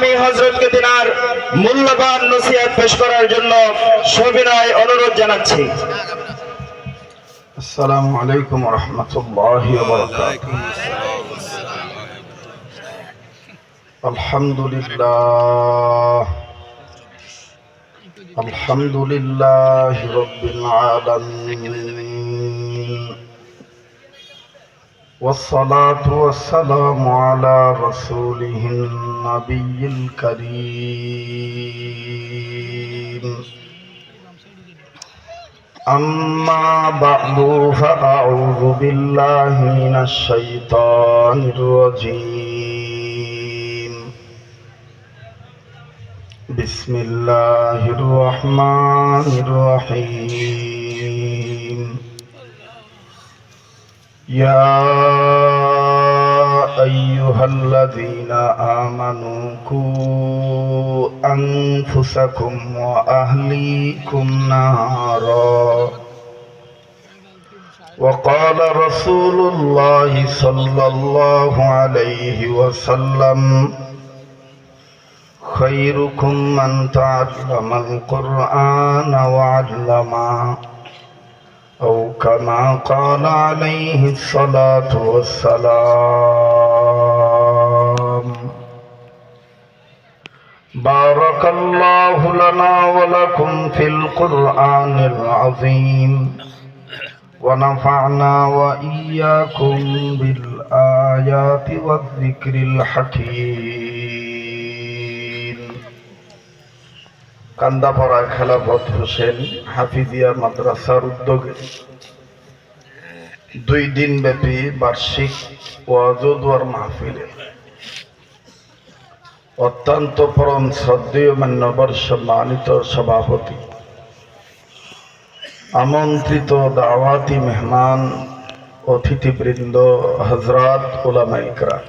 আমি হযরতকে তিনার মূল্যবান নসিহত পেশ করার জন্য সবিনয় অনুরোধ জানাচ্ছি। আসসালামু আলাইকুম ওয়া রাহমাতুল্লাহি ওয়া বারাকাতুহু। আলহামদুলিল্লাহি রাব্বিল আলামিন ওয়াসসালাতু ওয়াসসালামু আলা রাসূলিহিন নাবিয়্যিল কারীম। أما بعد فأعوذ بالله من الشيطان الرجيم. بسم الله الرحمن الرحيم. يا أيها الذين آمنوا قوا أنفسكم وأهليكم نارا وقال رسول الله صلى الله عليه وسلم خيركم من تعلم القرآن وعلمه أو كما قال عليه الصلاة والسلام. بارك الله لنا ولكم في القرآن العظيم ونفعنا وإياكم بالآيات والذكر الحكيم. কান্দাপাড়া খেলাফত হোসেন হাফিজিয়া মাদ্রাসার উদ্যোগে 2 দিন ব্যাপী বার্ষিক ওয়াজ ও দোয়ার মাহফিলে অত্যন্ত পরম শ্রদ্ধেয় মান্যবর সম্মানিত সভাপতি, আমন্ত্রিত দাওয়াতি মেহমান, অতিথিবৃন্দ, হযরত উলামায়ে কেরাম,